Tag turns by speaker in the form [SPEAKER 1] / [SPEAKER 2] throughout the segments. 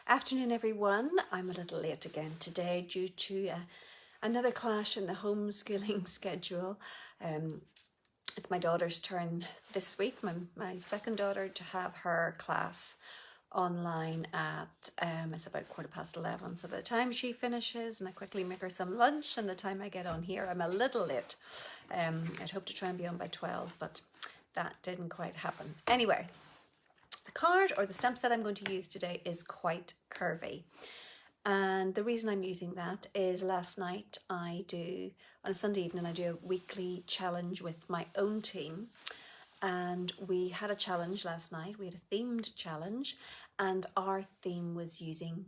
[SPEAKER 1] Afternoon everyone. I'm a little late again today due to another clash in the homeschooling schedule. It's my daughter's turn this week, my second daughter, to have her class online at it's about 11:15. So by the time she finishes and I quickly make her some lunch and the time I get on here, I'm a little late. I'd hope to try and be on by 12, but that didn't quite happen. Anyway, the card or the stamp set I'm going to use today is quite curvy. And the reason I'm using that is last night on a Sunday evening, I do a weekly challenge with my own team. And we had a challenge last night. We had a themed challenge and our theme was using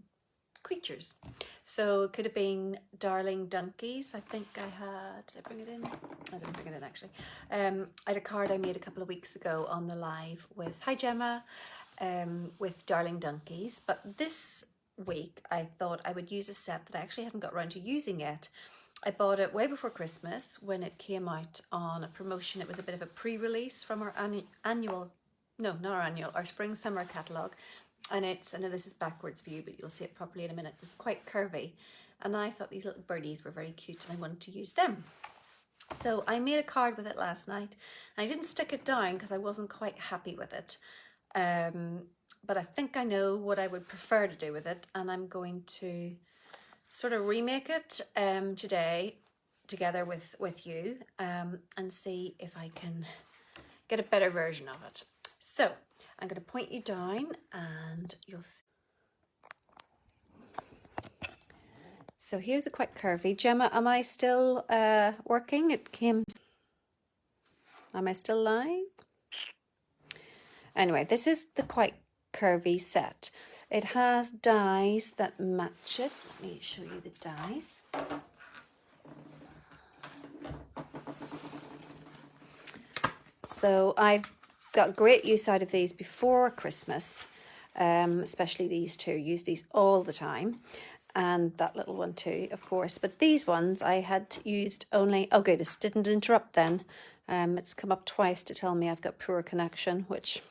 [SPEAKER 1] creatures. So it could have been darling donkeys. I think I had, did I bring it in? I didn't bring it in actually. I had a card I made a couple of weeks ago on the live with, hi Gemma, with darling donkeys. But this week I thought I would use a set that I actually hadn't got around to using yet. I bought it way before Christmas when it came out on a promotion. It was a bit of a pre-release from our our spring summer catalogue. And it's, I know this is backwards for you, but you'll see it properly in a minute. It's quite curvy. And I thought these little birdies were very cute and I wanted to use them. So I made a card with it last night. I didn't stick it down because I wasn't quite happy with it. But I think I know what I would prefer to do with it. And I'm going to sort of remake it today together with you and see if I can get a better version of it. So I'm going to point you down and you'll see. So here's a quite curvy. Gemma, am I still working? Am I still live? Anyway, this is the quite curvy set. It has dies that match it. Let me show you the dies. So I've got great use out of these before Christmas, especially these two. Use these all the time. And that little one too, of course. But these ones I had used only, oh goodness, didn't interrupt then. It's come up twice to tell me I've got poor connection, which,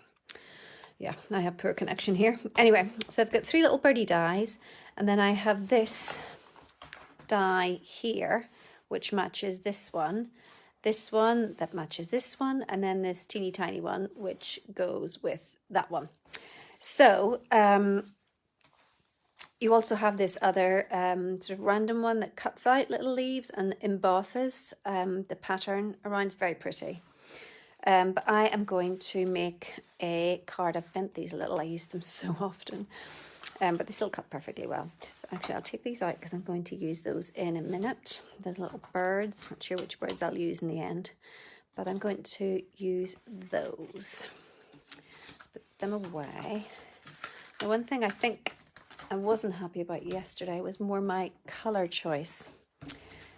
[SPEAKER 1] yeah, I have poor connection here. Anyway, so I've got 3 little birdie dies. And then I have this die here, which matches this one that matches this one, and then this teeny tiny one which goes with that one. So you also have this other sort of random one that cuts out little leaves and embosses the pattern around. It's very pretty. But I am going to make a card. I've bent these a little, I use them so often. But they still cut perfectly well. So actually I'll take these out because I'm going to use those in a minute. The little birds, not sure which birds I'll use in the end, but I'm going to use those. Put them away. The one thing I think I wasn't happy about yesterday was more my colour choice.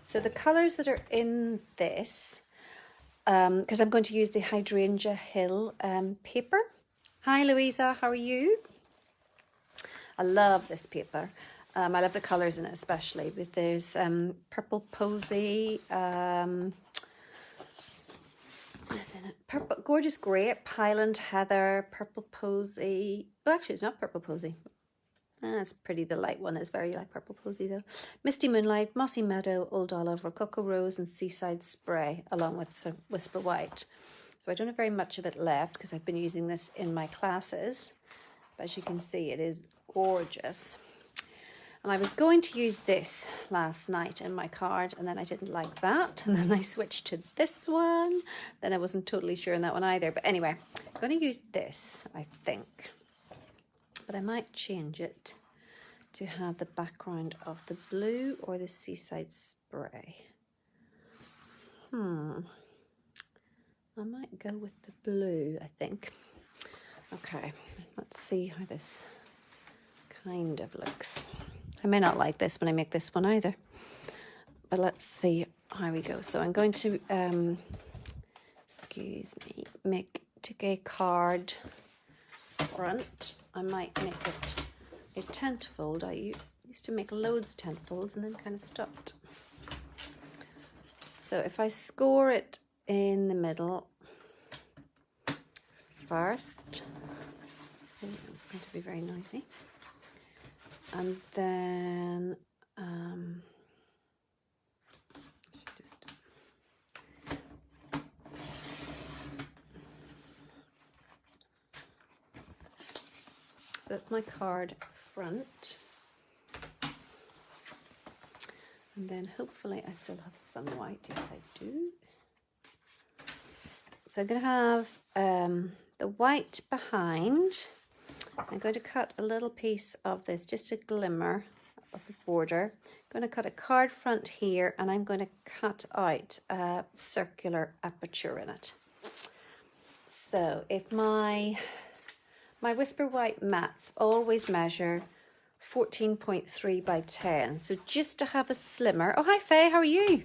[SPEAKER 1] So the colours that are in this, because I'm going to use the Hydrangea Hill paper. Hi Louisa, how are you? I love this paper. I love the colours in it especially, but there's Purple Posy, what's in it? Purple, Gorgeous Grape, Highland Heather, Purple Posy. Oh, actually it's not Purple Posy. That's pretty, the light one is very like Purple Posy though. Misty Moonlight, Mossy Meadow, Old Olive, Rococo Rose and Seaside Spray, along with some Whisper White. So I don't have very much of it left because I've been using this in my classes. But as you can see, it is gorgeous. And I was going to use this last night in my card and then I didn't like that, and then I switched to this one. Then I wasn't totally sure in that one either, but anyway, I'm going to use this, I think, but I might change it to have the background of the blue or the Seaside Spray. I might go with the blue, I think. Okay, let's see how this kind of looks. I may not like this when I make this one either, but let's see how we go. So I'm going to, take a card front. I might make it a tent fold. I used to make loads of tent folds and then kind of stopped. So if I score it in the middle first, it's going to be very noisy. And then so that's my card front. And then hopefully I still have some white. Yes, I do. So I'm going to have the white behind. I'm going to cut a little piece of this, just a glimmer of a border. I'm going to cut a card front here, and I'm going to cut out a circular aperture in it. So if my Whisper White mats always measure 14.3 by 10. So just to have a slimmer, oh hi Faye, how are you?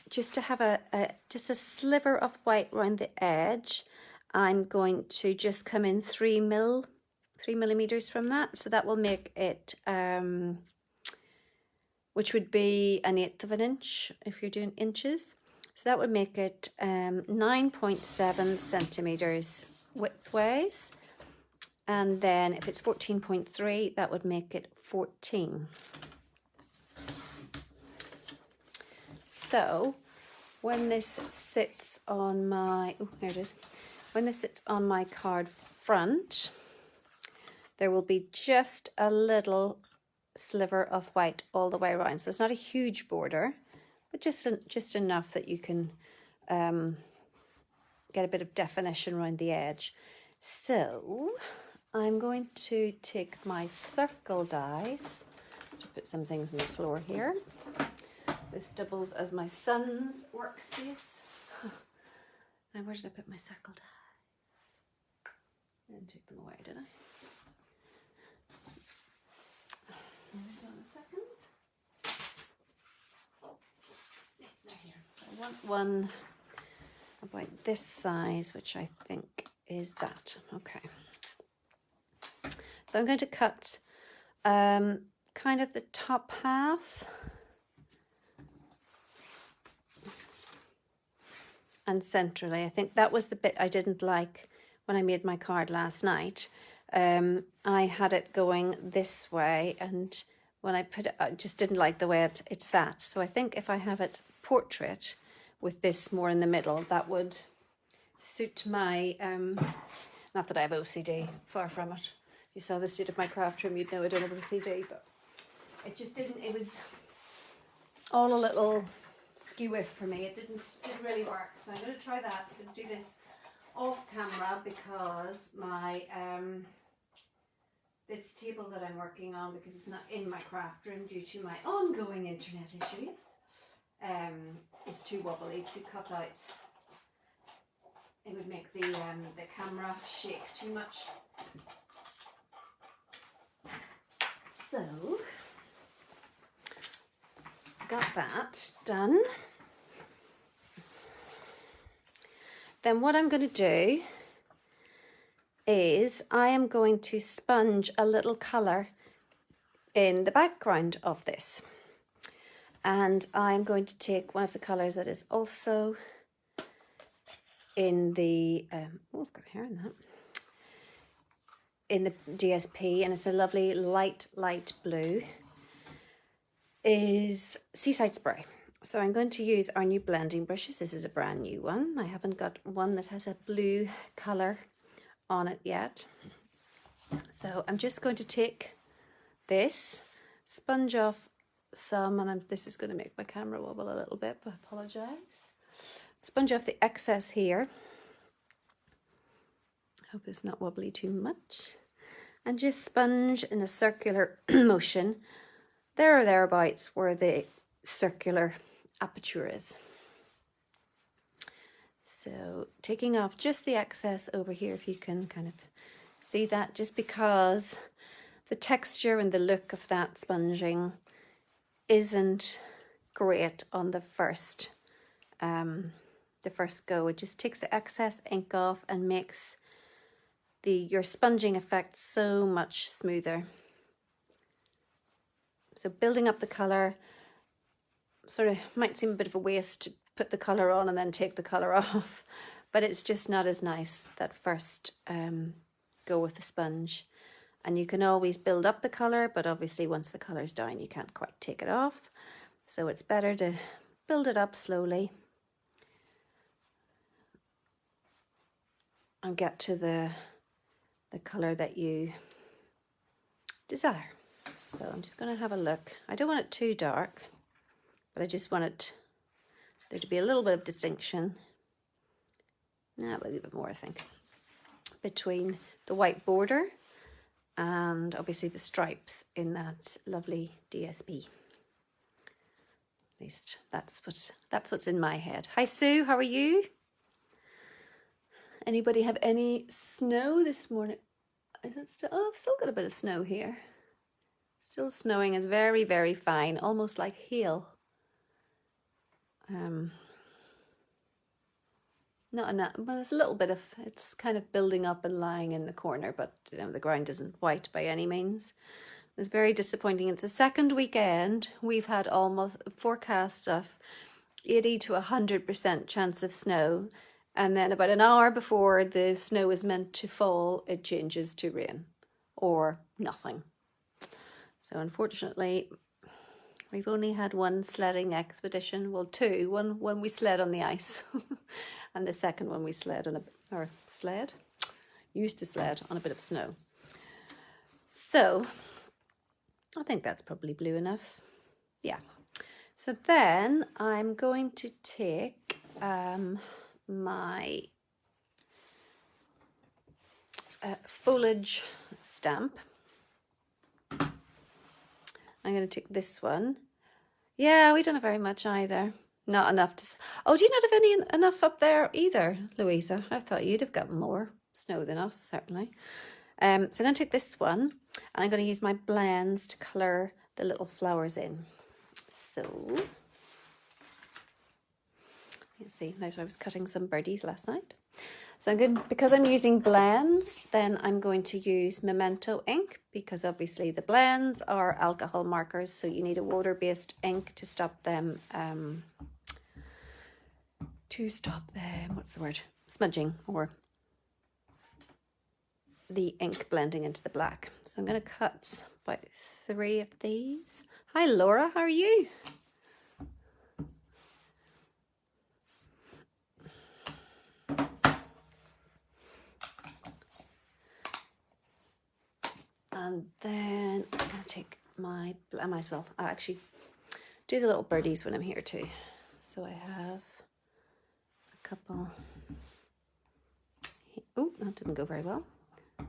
[SPEAKER 1] Just to have just a sliver of white around the edge, I'm going to just come in 3 millimeters from that. So that will make it, which would be 1/8 of an inch if you're doing inches. So that would make it 9.7 centimeters widthwise. And then if it's 14.3, that would make it 14. So when this sits on my, oh, there it is. When this sits on my card front, there will be just a little sliver of white all the way around. So it's not a huge border, but just enough that you can get a bit of definition around the edge. So I'm going to take my circle dies to put some things on the floor here. This doubles as my son's workspace. Now where did I put my circle dies? I didn't take them away, did I? Hold on a second. They're here. So I want one about this size, which I think is that. Okay. So I'm going to cut kind of the top half and centrally. I think that was the bit I didn't like when I made my card last night. I had it going this way, and when I put it, I just didn't like the way it sat. So I think if I have it portrait with this more in the middle, that would suit my, not that I have OCD, far from it. If you saw the state of my craft room, you'd know I don't have OCD, but it just didn't, it was all a little skew-iff for me. It didn't really work. So I'm going to try that. I'm going to do this off camera because my, this table that I'm working on, because it's not in my craft room due to my ongoing internet issues, it's too wobbly to cut out. It would make the camera shake too much. So, got that done. Then what I'm going to do is I am going to sponge a little colour in the background of this. And I'm going to take one of the colours that is also in the, oh, I've got hair in that, in the DSP, and it's a lovely light blue, is Seaside Spray. So I'm going to use our new blending brushes. This is a brand new one. I haven't got one that has a blue colour on it yet. So I'm just going to take this, sponge off some, and this is going to make my camera wobble a little bit, but I apologise. Sponge off the excess here. Hope it's not wobbly too much. And just sponge in a circular motion there or thereabouts where the circular aperture is. So taking off just the excess over here, if you can kind of see that, just because the texture and the look of that sponging isn't great on the first go. It just takes the excess ink off and makes your sponging effect so much smoother. So building up the colour, sort of might seem a bit of a waste to put the colour on and then take the colour off, but it's just not as nice that first go with the sponge. And you can always build up the colour, but obviously once the colour's down, you can't quite take it off. So it's better to build it up slowly and get to the colour that you desire. So I'm just going to have a look. I don't want it too dark, but I just want there to be a little bit of distinction. A little bit more, I think, between the white border and obviously the stripes in that lovely DSB. At least that's what's in my head. Hi Sue, how are you? Anybody have any snow this morning? Is it still? Oh, I've still got a bit of snow here. Still snowing. Is very, very fine, almost like hail. Not enough, but there's a little bit of, it's kind of building up and lying in the corner, but you know, the ground isn't white by any means. It's very disappointing. It's the second weekend. We've had almost forecasts of 80 to 100% chance of snow. And then about an hour before the snow is meant to fall, it changes to rain or nothing. So unfortunately, we've only had one sledding expedition. Well, two. One we sled on the ice. And the second one we used to sled on a bit of snow. So I think that's probably blue enough. Yeah. So then I'm going to take my foliage stamp. I'm going to take this one. Yeah, we don't have very much either. Not enough to... Oh, do you not have enough up there either, Louisa? I thought you'd have got more snow than us, certainly. So I'm going to take this one, and I'm going to use my blends to colour the little flowers in. So, you can see, I was cutting some birdies last night. So I'm going, because I'm using blends, then I'm going to use Memento ink, because obviously the blends are alcohol markers, so you need a water-based ink to stop them, what's the word, smudging, or the ink blending into the black. So I'm going to cut about 3 of these. Hi Laura, how are you? And then I'm going to take I might as well, I'll actually do the little birdies when I'm here too. So I have a couple. Oh, that didn't go very well.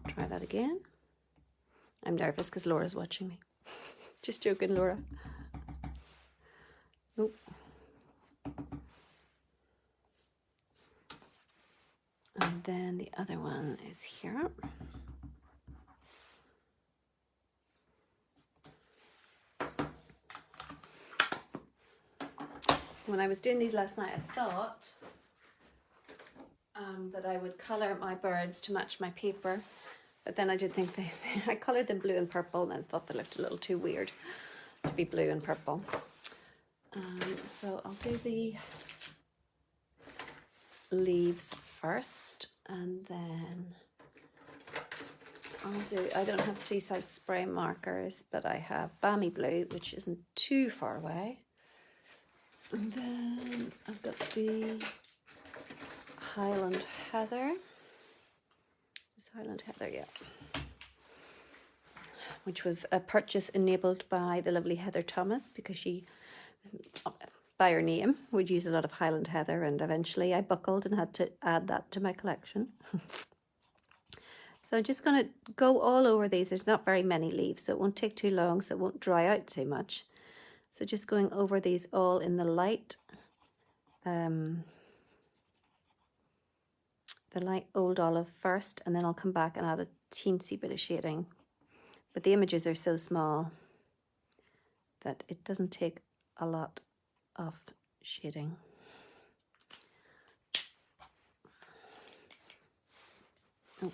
[SPEAKER 1] Try that again. I'm nervous because Laura's watching me. Just joking, Laura. Oh. And then the other one is here. When I was doing these last night, I thought that I would colour my birds to match my paper, but then I did think I coloured them blue and purple, and I thought they looked a little too weird to be blue and purple. So I'll do the leaves first, and then I don't have Seaside Spray markers, but I have Balmy Blue, which isn't too far away. And then I've got the Highland Heather. It's Highland Heather, yeah. Which was a purchase enabled by the lovely Heather Thomas, because she, by her name, would use a lot of Highland Heather, and eventually I buckled and had to add that to my collection. So I'm just going to go all over these. There's not very many leaves, so it won't take too long, so it won't dry out too much. So just going over these all in the light old olive first, and then I'll come back and add a teensy bit of shading. But the images are so small that it doesn't take a lot of shading. Oh.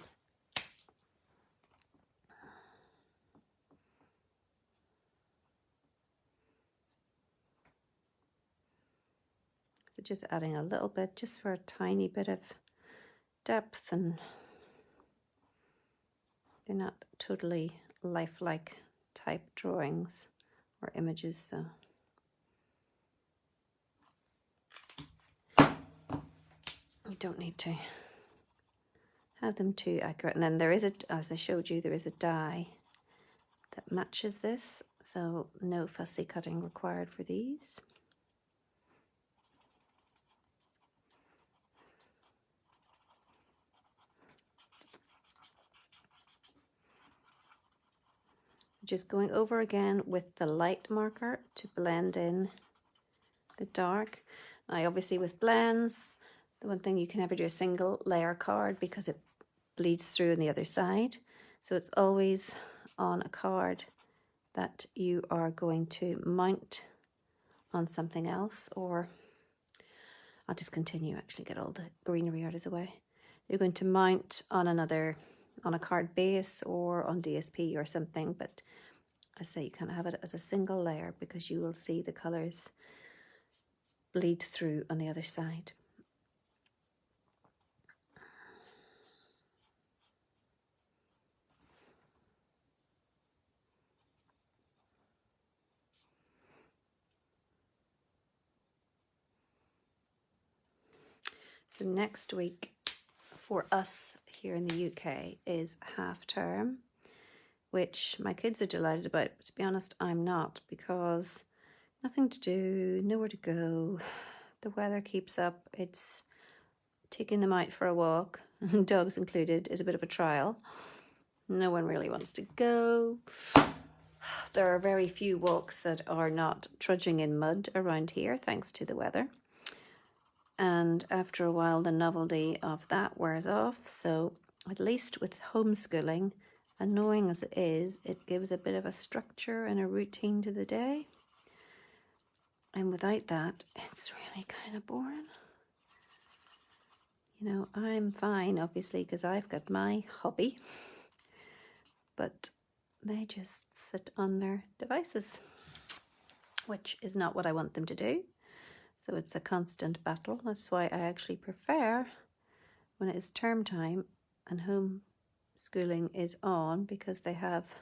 [SPEAKER 1] So just adding a little bit, just for a tiny bit of depth and They're not totally lifelike type drawings or images, so you don't need to have them too accurate. And then there is as I showed you, there is a die that matches this, so no fussy cutting required for these. Just going over again with the light marker to blend in the dark. Now obviously with blends, the one thing you can never do a single layer card because it bleeds through on the other side. So it's always on a card that you are going to mount on something else, or I'll just continue, actually get all the greenery out of the way. You're going to mount on on a card base or on DSP or something, but I say you can't have it as a single layer because you will see the colours bleed through on the other side. So next week for us here in the UK is half term, which my kids are delighted about, but to be honest, I'm not, because nothing to do, nowhere to go. The weather keeps up. It's taking them out for a walk, dogs included, is a bit of a trial. No one really wants to go. There are very few walks that are not trudging in mud around here, thanks to the weather. And after a while, the novelty of that wears off. So at least with homeschooling, annoying as it is, it gives a bit of a structure and a routine to the day. And without that, it's really kind of boring. You know, I'm fine, obviously, because I've got my hobby. But they just sit on their devices, which is not what I want them to do. So it's a constant battle. That's why I actually prefer when it is term time and homeschooling is on, because they have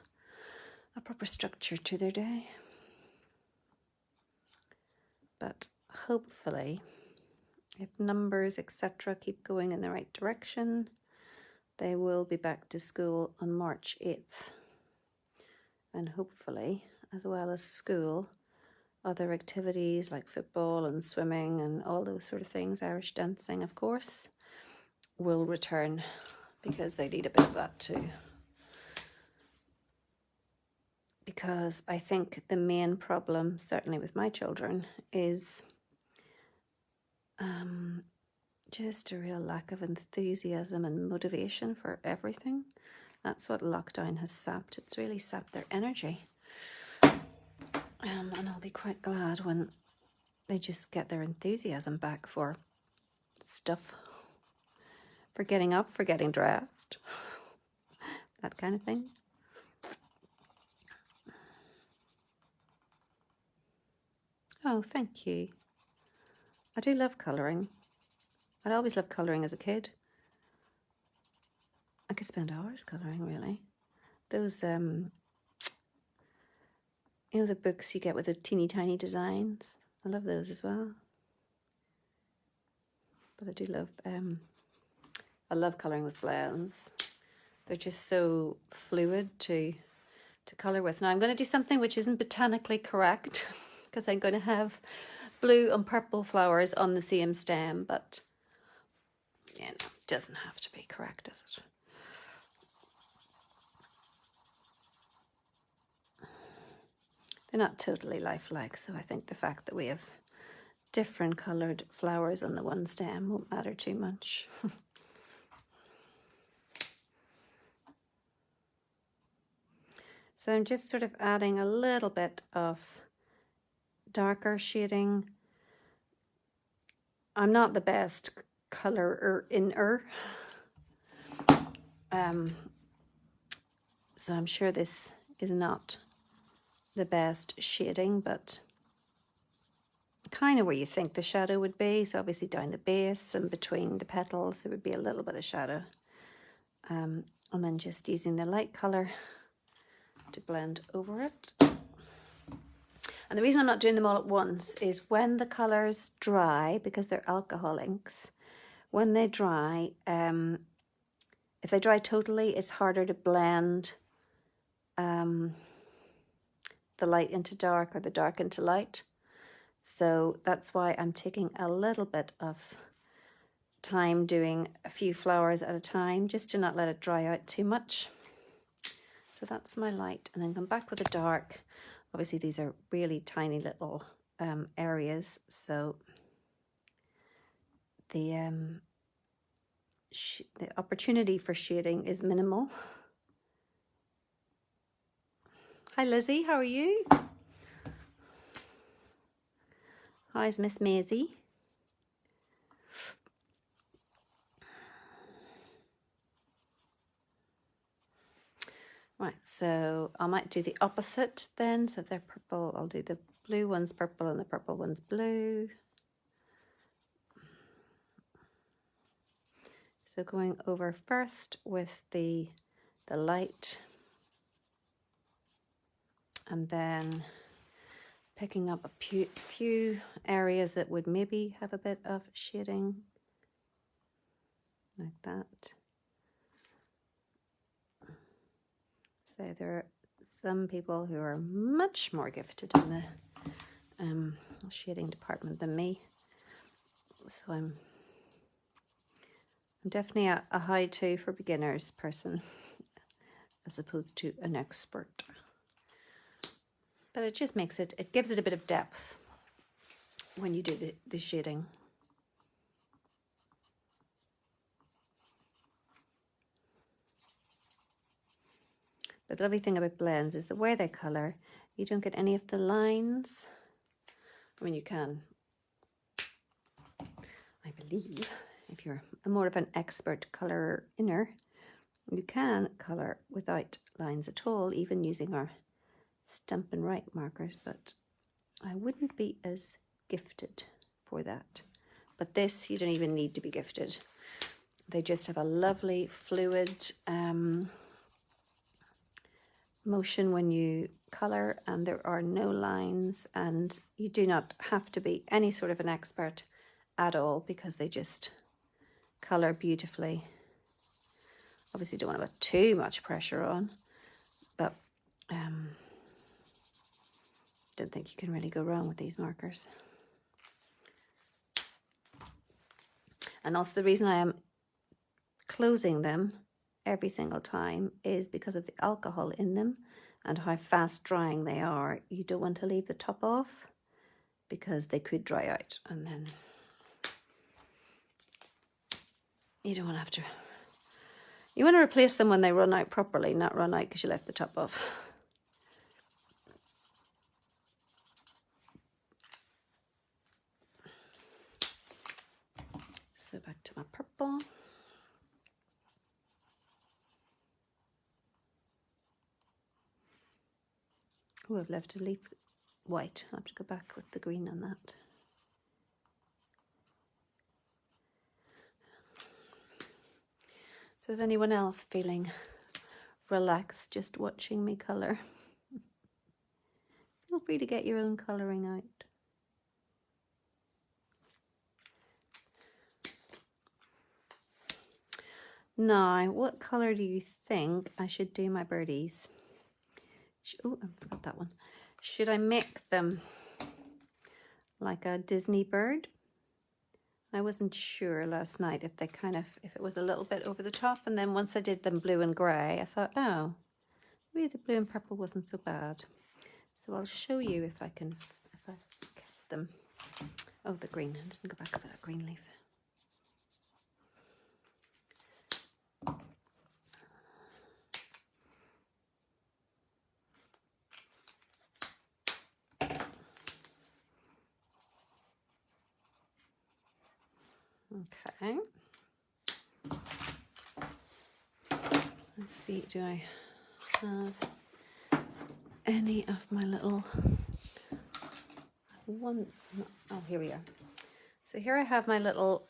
[SPEAKER 1] a proper structure to their day. But hopefully, if numbers, etc., keep going in the right direction, they will be back to school on March 8th. And hopefully, as well as school, other activities like football and swimming and all those sort of things, Irish dancing, of course, will return, because they need a bit of that too. Because I think the main problem, certainly with my children, is just a real lack of enthusiasm and motivation for everything. That's what lockdown has sapped. It's really sapped their energy. And I'll be quite glad when they just get their enthusiasm back for stuff, for getting up, for getting dressed, that kind of thing. Oh, thank you. I do love colouring. I'd always loved colouring as a kid. I could spend hours colouring, really. Those, you know, the books you get with the teeny tiny designs. I love those as well. But I do love, I love colouring with blends. They're just so fluid to colour with. Now I'm going to do something which isn't botanically correct, because I'm going to have blue and purple flowers on the same stem, but you know, it doesn't have to be correct, does it? They're not totally lifelike, so I think the fact that we have different coloured flowers on the one stem won't matter too much. So I'm just sort of adding a little bit of darker shading. I'm not the best colour-inner, so I'm sure this is not the best shading, but kind of where you think the shadow would be. So obviously down the base and between the petals there would be a little bit of shadow. And then just using the light colour to blend over it. And the reason I'm not doing them all at once is when the colours dry, because they're alcohol inks, when they dry, if they dry totally, it's harder to blend the light into dark or the dark into light. So that's why I'm taking a little bit of time doing a few flowers at a time, just to not let it dry out too much. So that's my light, and then come back with the dark. Obviously these are really tiny little areas, so the opportunity for shading is minimal. Hi Lizzie, how are you? How's Miss Maisie? Right, so I might do the opposite then. So if they're purple, I'll do the blue ones purple and the purple ones blue. So going over first with the light, and then picking up a few areas that would maybe have a bit of shading, like that. So there are some people who are much more gifted in the shading department than me. So I'm definitely a how-to for beginners person, as opposed to an expert. But it just makes it gives it a bit of depth when you do the shading. But the lovely thing about blends is the way they colour, you don't get any of the lines. I mean, you can, I believe, if you're more of an expert colour inner, you can colour without lines at all, even using our Stampin' Right markers, but I wouldn't be as gifted for that. But this, you don't even need to be gifted. They just have a lovely fluid motion when you colour, and there are no lines, and you do not have to be any sort of an expert at all, because they just colour beautifully. Obviously don't want to put too much pressure on, but don't think you can really go wrong with these markers. And also the reason I am closing them every single time is because of the alcohol in them and how fast drying they are. You don't want to leave the top off because they could dry out, and then you don't want to have to, you want to replace them when they run out properly, not run out because you left the top off. So back to my purple. Oh, I've left a leaf white. I'll have to go back with the green on that. So is anyone else feeling relaxed just watching me colour? Feel free to get your own colouring out. Now, what colour do you think I should do my birdies? Oh, I forgot that one. Should I make them like a Disney bird? I wasn't sure last night if it was a little bit over the top, and then once I did them blue and grey, I thought, oh, maybe the blue and purple wasn't so bad. So I'll show you if I kept them. Oh, the green. I didn't go back over that green leaf. Okay. Let's see, do I have any of my little ones? Oh, here we are. So here I have my little,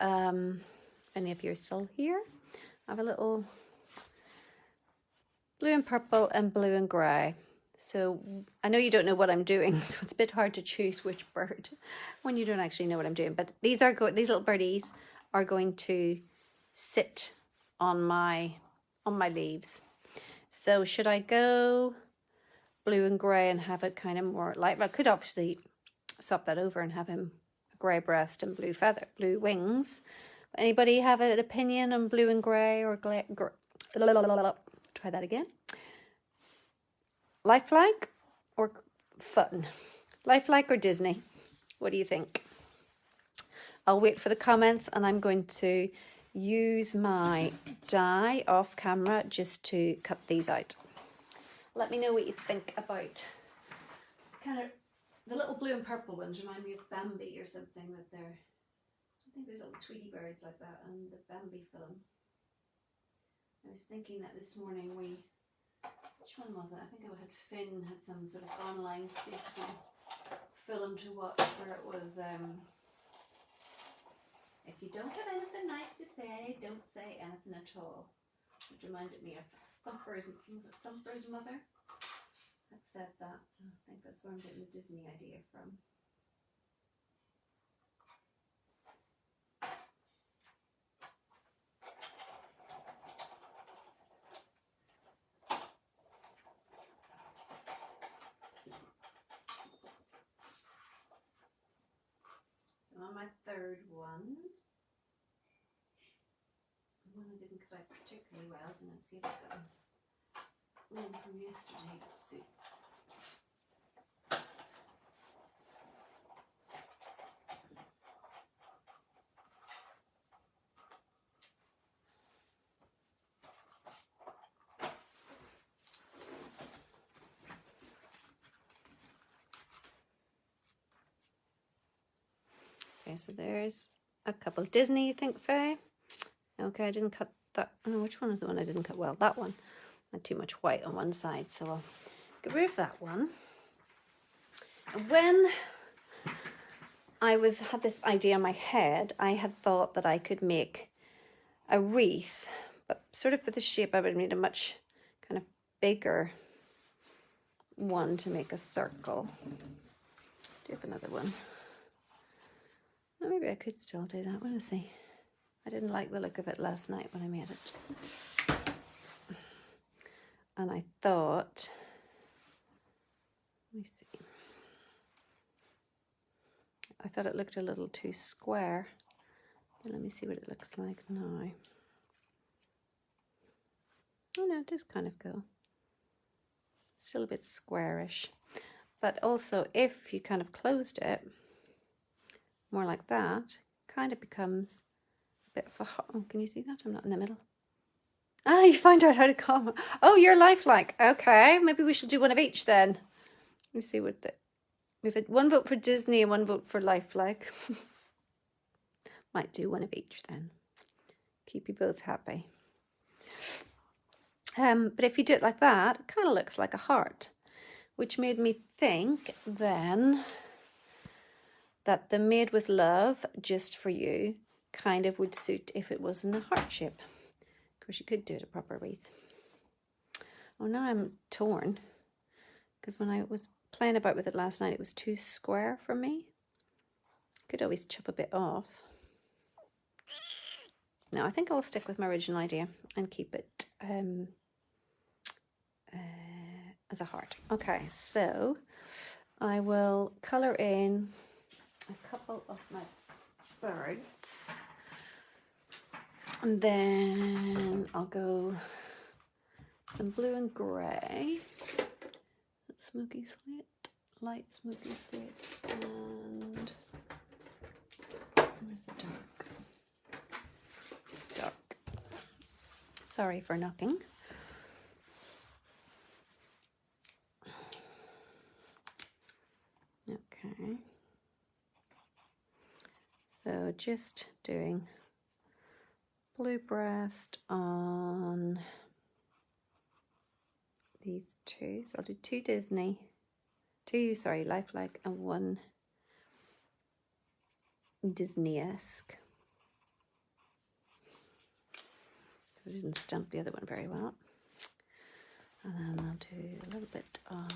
[SPEAKER 1] any of you are still here? I have a little blue and purple and blue and grey. So I know you don't know what I'm doing, so it's a bit hard to choose which bird when you don't actually know what I'm doing. But these little birdies are going to sit on my leaves. So should I go blue and grey and have it kind of more like, I could obviously swap that over and have him a grey breast and blue wings. Anybody have an opinion on blue and grey or try that again? Lifelike or fun? Lifelike or Disney? What do you think? I'll wait for the comments, and I'm going to use my die off camera just to cut these out. Let me know what you think about kind of the little blue and purple ones. Remind me of Bambi or something, that they're, I think there's little Tweety birds like that in the Bambi film. I was thinking that this morning which one was it? I think I had Finn had some sort of online safety film to watch where it was, if you don't have anything nice to say, don't say anything at all. Which reminded me of Thumper's mother had said that, so I think that's where I'm getting the Disney idea from. So on my third one I didn't cut out particularly well, so let's see if I've got one from yesterday that suits. Okay, so there's a couple. Disney, you think, Faye? Okay, I didn't cut that. Oh, which one is the one I didn't cut well? That one. I had too much white on one side, so I'll get rid of that one. And when I had this idea in my head, I had thought that I could make a wreath, but sort of with the shape I would need a much kind of bigger one to make a circle. Do you have another one? Well, maybe I could still do that. Let me see. I didn't like the look of it last night when I made it. And I thought, let me see. I thought it looked a little too square. But let me see what it looks like now. Oh no, it does kind of go. Still a bit squarish. But also, if you kind of closed it more like that, kind of becomes a bit of a heart. Oh, can you see that? I'm not in the middle. Ah, you find out how to comment. Oh, you're lifelike. Okay, maybe we should do one of each then. Let me see what we've had one vote for Disney and one vote for lifelike. Might do one of each then. Keep you both happy. But if you do it like that, it kind of looks like a heart, which made me think then that the Made with Love, Just for You, kind of would suit if it was in a heart shape. Of course, you could do it a proper wreath. Oh, now I'm torn, because when I was playing about with it last night, it was too square for me. Could always chop a bit off. No, I think I'll stick with my original idea and keep it as a heart. Okay, so I will colour in a couple of my birds, and then I'll go some blue and grey, smoky slate, light smoky slate, and where's the dark? Sorry for knocking. Okay. So just doing blue breast on these two. So I'll do two lifelike, and one Disney-esque. I didn't stamp the other one very well. And then I'll do a little bit of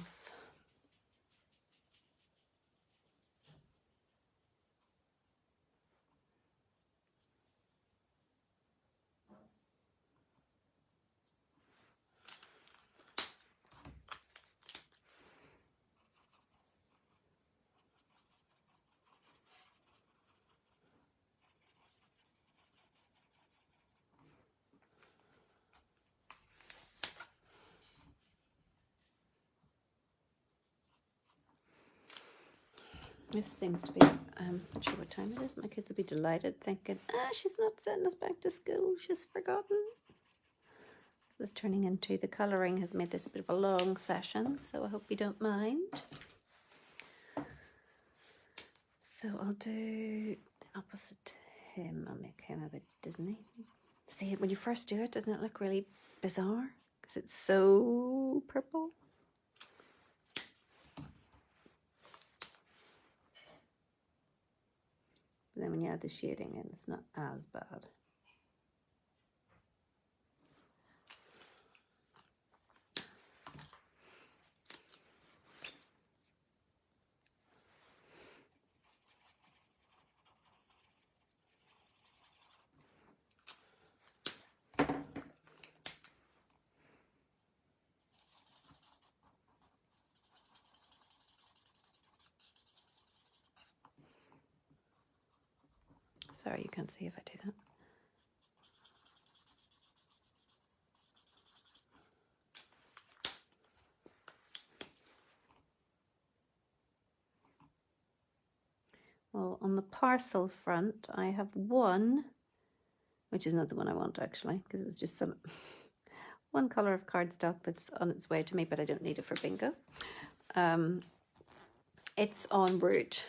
[SPEAKER 1] this seems to be, not sure what time it is. My kids will be delighted thinking, she's not sending us back to school. She's forgotten. This is turning into, the colouring has made this a bit of a long session, so I hope you don't mind. So I'll do the opposite to him. I'll make him a bit Disney. See, when you first do it, doesn't it look really bizarre? Because it's so purple. But then when you add the shading in, it's not as bad. Sorry, you can't see if I do that. Well, on the parcel front, I have one, which is not the one I want actually, because it was just some one colour of cardstock that's on its way to me, but I don't need it for bingo. It's en route.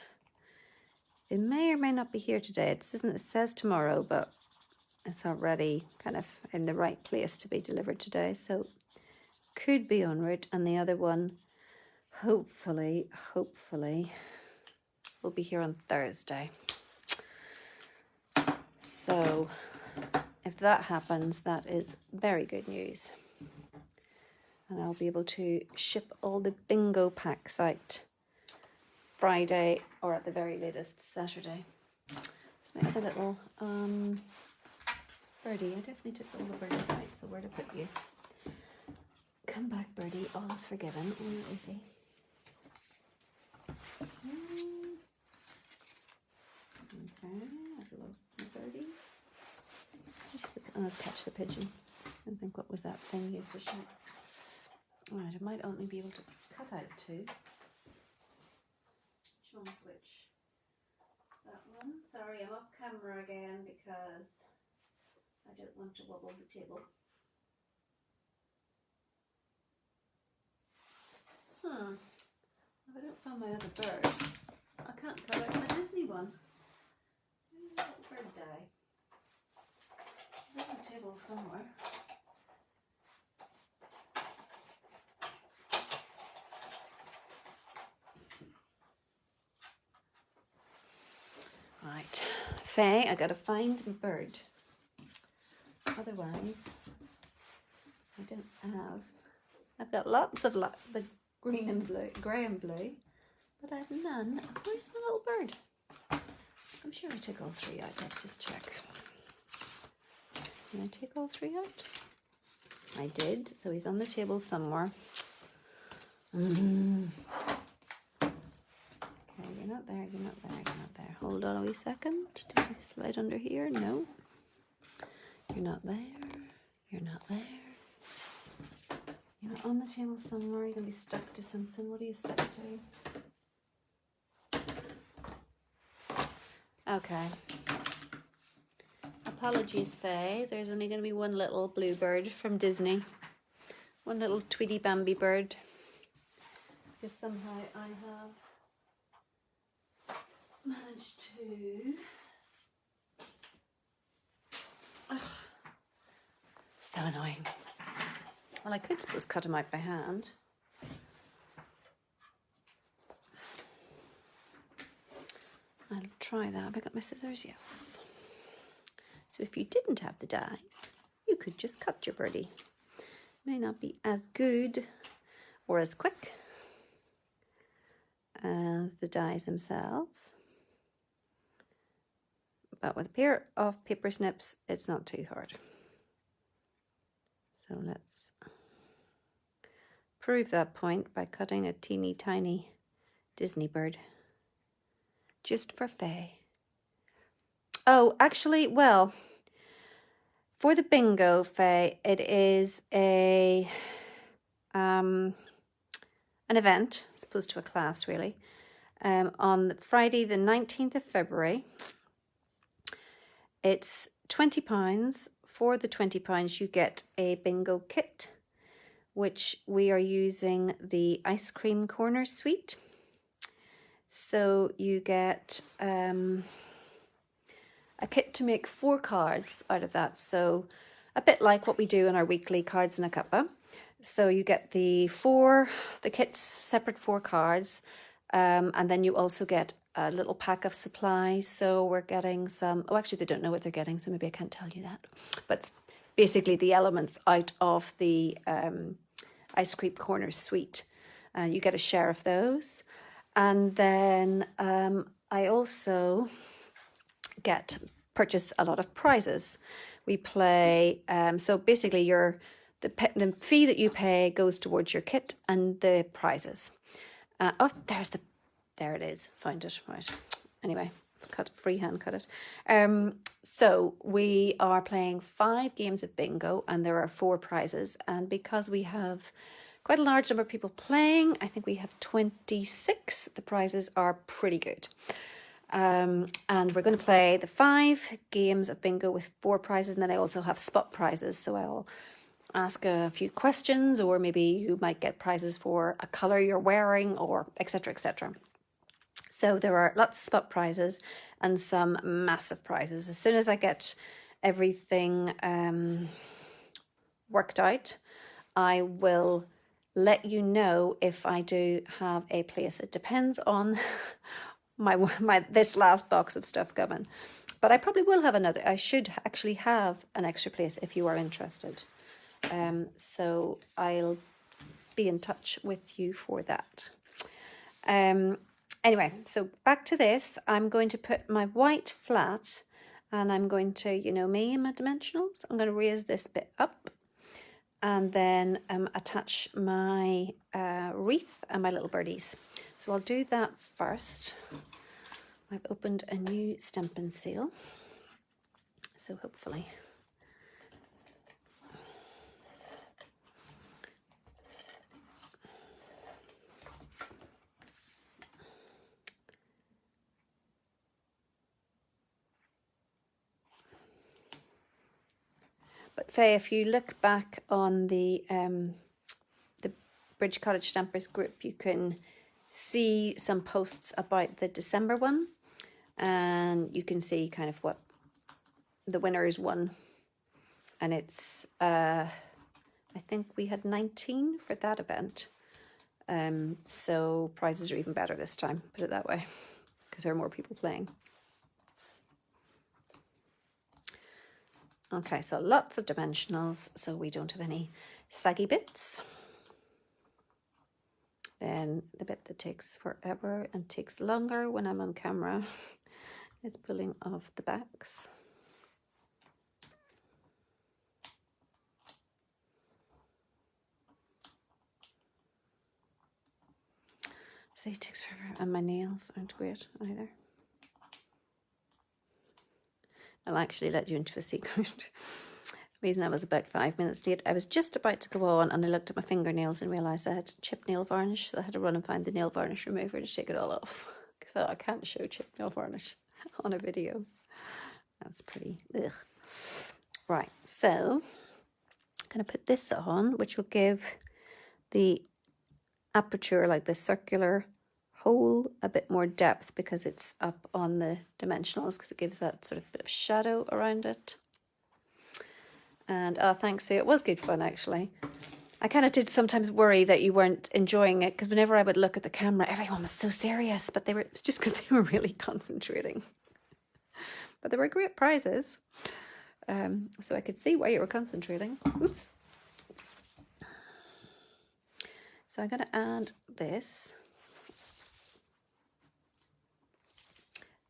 [SPEAKER 1] It may or may not be here today. It says tomorrow, but it's already kind of in the right place to be delivered today. So could be en route. And the other one, hopefully, will be here on Thursday. So if that happens, that is very good news. And I'll be able to ship all the bingo packs out Friday, or at the very latest Saturday. It's my other little birdie. I definitely took all the birdies out, so where to put you? Come back, birdie. All is forgiven. Oh, easy. Okay, I love some birdie. Let's catch the pigeon. I think, what was that thing used to shoot? Alright, I might only be able to cut out two. Which one's which? That one. Sorry, I'm off camera again because I don't want to wobble the table. If I don't find my other bird, I can't cut out my Disney one. Where did that bird die? It's on the table somewhere. Right, Faye, I gotta find a bird. Otherwise, I don't have. I've got lots of the green and blue, grey and blue, but I have none. Where's my little bird? I'm sure I took all three out. Let's just check. Did I take all three out? I did. So he's on the table somewhere. Okay, you're not there. You're not there. You're not there. Hold on a wee second. Did I slide under here? No. You're not there. You're not there. You're on the table somewhere. You're going to be stuck to something. What are you stuck to? Okay. Apologies, Faye. There's only going to be one little bluebird from Disney. One little Tweety Bambi bird. Because somehow I have managed to... Ugh. So annoying. Well, I could suppose cut them out by hand. I'll try that. Have I got my scissors? Yes. So if you didn't have the dies, you could just cut your birdie. may not be as good or as quick as the dies themselves. But with a pair of paper snips, it's not too hard. So let's prove that point by cutting a teeny tiny Disney bird. Just for Faye. Oh, actually, well, for the bingo, Faye, it is an event, as opposed to a class, really, on Friday the 19th of February. It's £20. For the £20, you get a bingo kit, which we are using the ice cream corner suite. So you get a kit to make 4 cards out of that. So a bit like what we do in our weekly cards in a cuppa. So you get the kits, separate 4 cards, and then you also get a little pack of supplies. So we're getting some, oh, actually they don't know what they're getting, so maybe I can't tell you that. But basically the elements out of the ice cream corner suite. And you get a share of those. And then I also purchase a lot of prizes. We play, so basically the fee that you pay goes towards your kit and the prizes. Oh, there it is. Found it. Right. Anyway, freehand cut it. So we are playing 5 games of bingo and there are 4 prizes. And because we have quite a large number of people playing, I think we have 26, the prizes are pretty good. And we're going to play the 5 games of bingo with 4 prizes, and then I also have spot prizes. So I'll ask a few questions, or maybe you might get prizes for a colour you're wearing, or etc. etc. So there are lots of spot prizes and some massive prizes. As soon as I get everything worked out, I will let you know if I do have a place. It depends on this last box of stuff coming, but I probably will have another. I should actually have an extra place if you are interested. So I'll be in touch with you for that. Anyway, so back to this. I'm going to put my white flat, and I'm going to, you know me and my dimensionals, I'm going to raise this bit up, and then attach my wreath and my little birdies. So I'll do that first. I've opened a new stamping seal, so hopefully but Faye, if you look back on the Bridge Cottage Stampers group, you can see some posts about the December one, and you can see kind of what the winners won, and it's I think we had 19 for that event, so prizes are even better this time, put it that way, because there are more people playing. Okay, so lots of dimensionals, so we don't have any saggy bits. Then the bit that takes forever and takes longer when I'm on camera is pulling off the backs. See, it takes forever, and my nails aren't great either. I'll actually let you into a secret. The reason I was about 5 minutes late, I was just about to go on and I looked at my fingernails and realised I had chipped nail varnish, so I had to run and find the nail varnish remover to take it all off, because I can't show chipped nail varnish on a video. That's pretty ugh. Right, so I'm going to put this on, which will give the aperture, like the circular hole, a bit more depth because it's up on the dimensionals, because it gives that sort of bit of shadow around it. And thanks, Sue. It was good fun, actually. I kind of did sometimes worry that you weren't enjoying it, because whenever I would look at the camera, everyone was so serious, but it was just because they were really concentrating. But they were great prizes, so I could see why you were concentrating. Oops. So I'm going to add this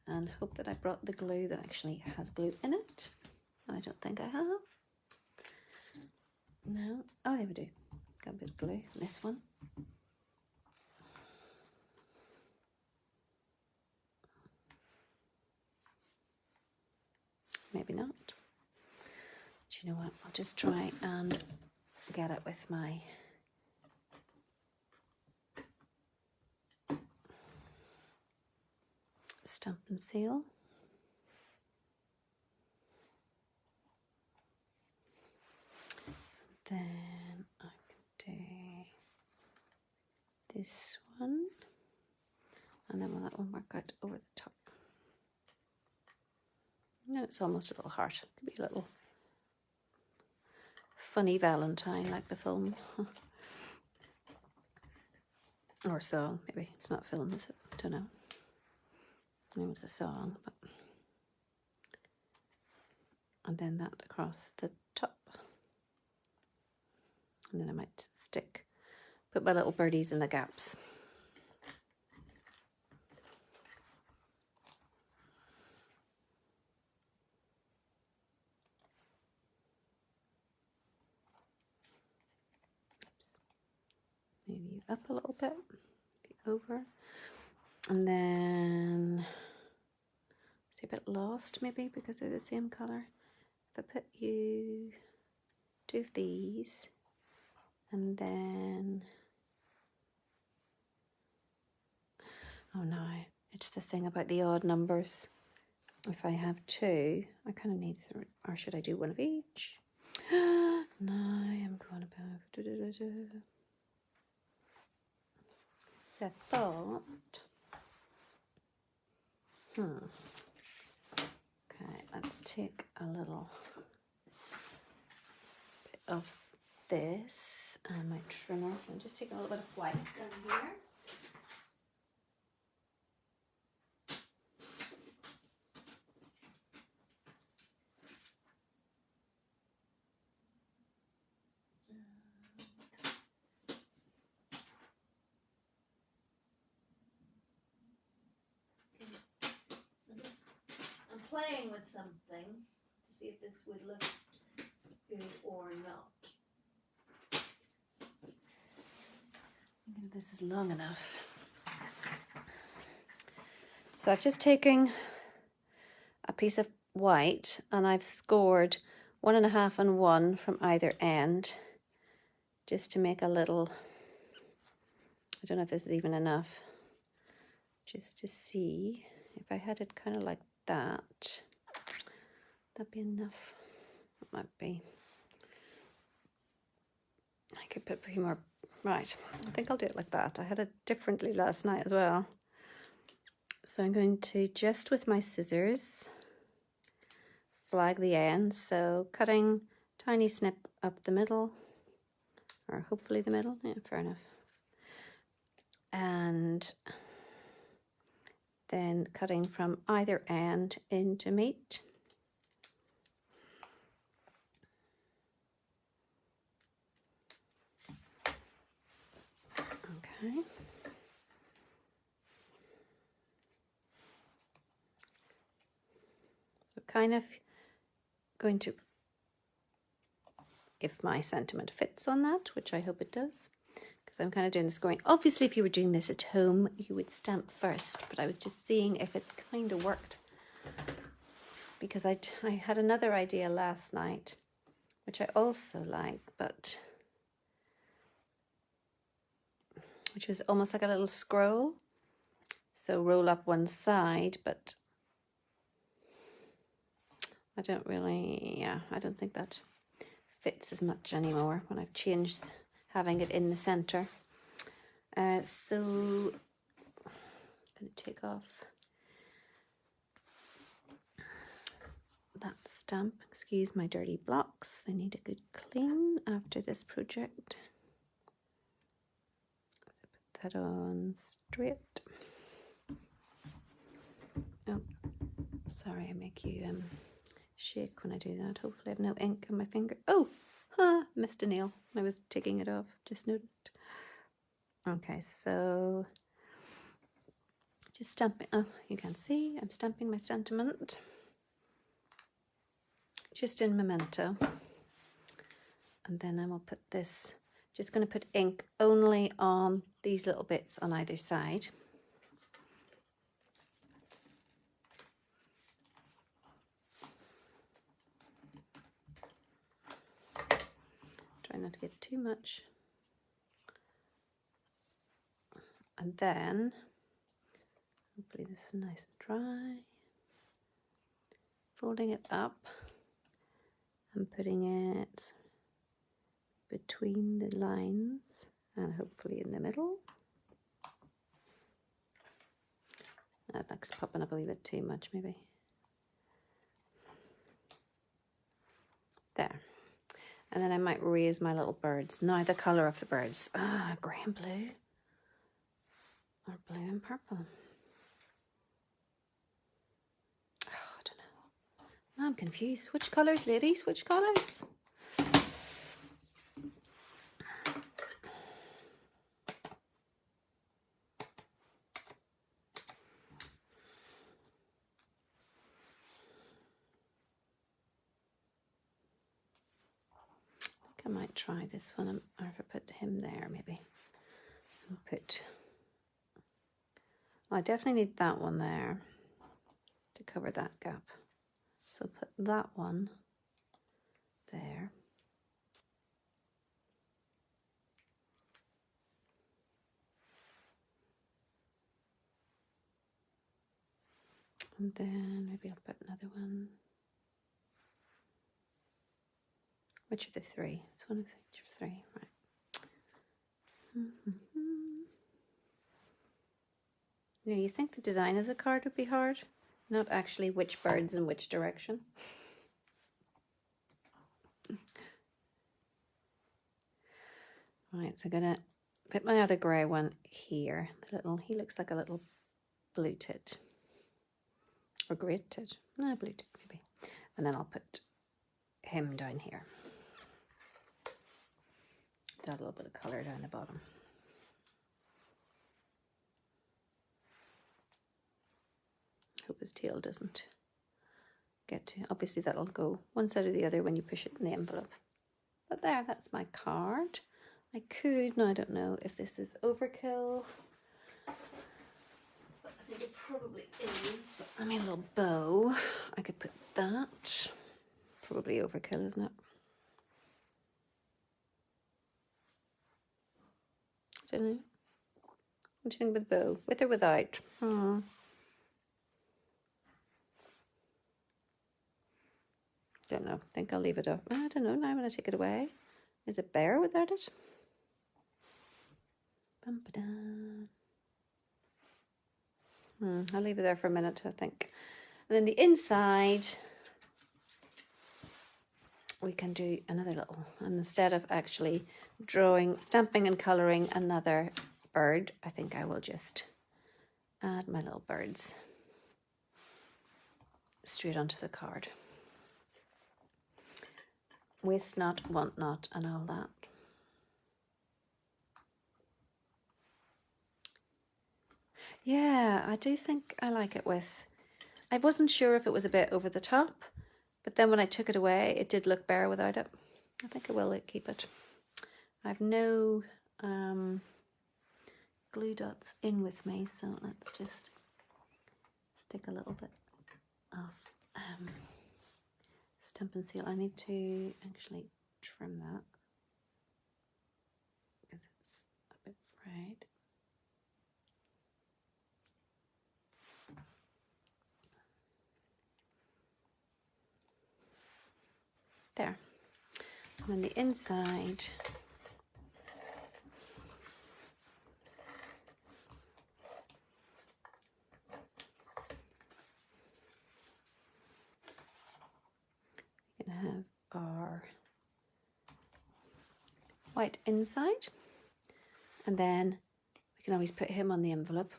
[SPEAKER 1] and hope that I brought the glue that actually has glue in it. And I don't think I have. No. Oh, there we do. Got a bit of glue. This one. Maybe not. Do you know what? I'll just try and get it with my stamp and seal. Then I can do this one, and then will that one work out over the top? No, it's almost a little heart. It could be a little funny Valentine like the film. Or song, maybe. It's not film, is it? I don't know. It was a song, but... And then that across the top. And then I might put my little birdies in the gaps. Oops. Maybe you up a little bit, over. And then, it's a bit lost maybe because they're the same colour. If I put you, two of these, and then, oh no, it's the thing about the odd numbers. If I have two, I kind of need three, or should I do one of each? No, I'm going above. So I thought, okay, let's take a little bit of this and my trimmer. So I'm just taking a little bit of white down here. I'm playing with something to see if this would look good or not. Maybe this is long enough. So I've just taken a piece of white and I've scored 1.5 and 1 from either end just to make a little, I don't know if this is even enough, just to see if I had it kind of like that, that'd be enough. It might be. I could put a few more. Right, I think I'll do it like that. I had it differently last night as well. So I'm going to, just with my scissors, flag the ends. So cutting tiny snip up the middle, or hopefully the middle. Yeah, fair enough. And then cutting from either end into meat. Okay. So kind of going to, if my sentiment fits on that, which I hope it does, because I'm kind of doing the scoring. Obviously, if you were doing this at home, you would stamp first, but I was just seeing if it kind of worked. Because I had another idea last night, which I also like, but which was almost like a little scroll. So roll up one side, but I don't really, I don't think that fits as much anymore when I've changed having it in the center. So I'm going to take off that stamp. Excuse my dirty blocks. They need a good clean after this project. So put that on straight. Oh, sorry, I make you shake when I do that. Hopefully I have no ink on my finger. Oh, missed a nail when I was taking it off. Just noticed. Okay, so just stamping, oh, you can see I'm stamping my sentiment just in Memento. And then I will put this, just going to put ink only on these little bits on either side. Try not to get too much. And then, hopefully this is nice and dry. Folding it up and putting it between the lines and hopefully in the middle. That looks popping up a little bit too much maybe. There. And then I might raise my little birds. Now the colour of the birds. Grey and blue. Or blue and purple. Oh, I don't know. Now I'm confused. Which colours, ladies? Which colours? I might try this one, or if I put him there maybe. And put, well, I definitely need that one there to cover that gap. So put that one there. And then maybe I'll put another one. Which of the three? It's one of the three, right. You know, you think the design of the card would be hard, not actually which birds in which direction. Right, so I'm gonna put my other grey one here. The little, he looks like a little blue tit. Or grey tit. No, blue tit maybe. And then I'll put him down here. Got a little bit of colour down the bottom. Hope his tail doesn't get to, obviously that'll go one side or the other when you push it in the envelope. But there, that's my card. I could, no, I don't know if this is overkill. But I think it probably is. I mean, a little bow. I could put that. Probably overkill, isn't it? I don't know. What do you think with bow? With or without? Don't know. I think I'll leave it up. I don't know now when I take it away. Is it bare without it? I'll leave it there for a minute, I think. And then the inside, we can do another little, and instead of actually drawing, stamping and colouring another bird, I think I will just add my little birds straight onto the card. Waste not, want not, and all that. Yeah, I do think I like it with, I wasn't sure if it was a bit over the top, but then when I took it away, it did look bare without it. I think I will keep it. I have no glue dots in with me, so let's just stick a little bit of stamp and seal. I need to actually trim that because it's a bit frayed. There. And then the inside, we're going to have our white inside, and then we can always put him on the envelope.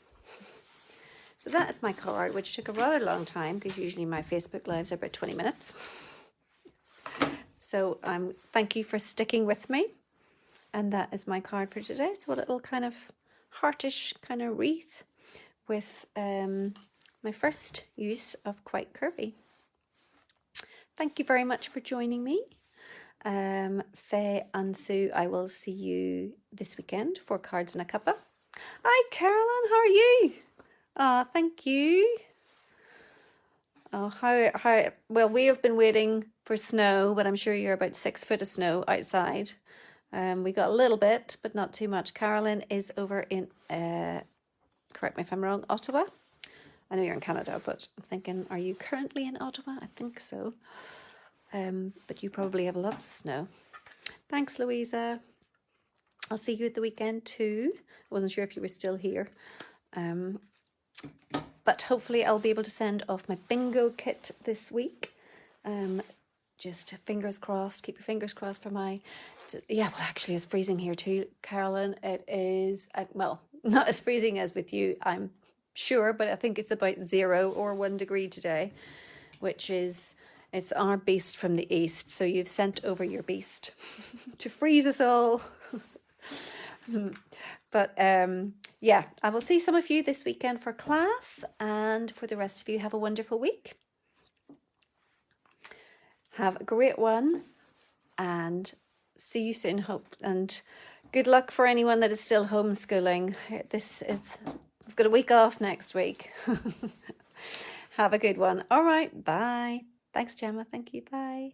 [SPEAKER 1] So that is my card, which took a rather long time because usually my Facebook lives are about 20 minutes. So thank you for sticking with me. And that is my card for today. So a little kind of heartish kind of wreath with my first use of Quite Curvy. Thank you very much for joining me. Faye and Sue, I will see you this weekend for Cards and a Cuppa. Hi Carolyn, how are you? Oh, thank you. Oh, how well, we have been waiting for snow, but I'm sure you're about 6 foot of snow outside. We got a little bit, but not too much. Carolyn is over in, correct me if I'm wrong, Ottawa. I know you're in Canada, but I'm thinking, are you currently in Ottawa? I think so. But you probably have lots of snow. Thanks, Louisa. I'll see you at the weekend too. I wasn't sure if you were still here. But hopefully I'll be able to send off my bingo kit this week. Just fingers crossed, keep your fingers crossed for my, yeah, well actually it's freezing here too, Carolyn. It is, well, not as freezing as with you, I'm sure, but I think it's about 0 or 1 degree today, which is, it's our beast from the east. So you've sent over your beast to freeze us all. But yeah, I will see some of you this weekend for class, and for the rest of you, have a wonderful week. Have a great one, and see you soon. Hope and good luck for anyone that is still homeschooling. I've got a week off next week. Have a good one. All right, bye. Thanks, Gemma. Thank you. Bye.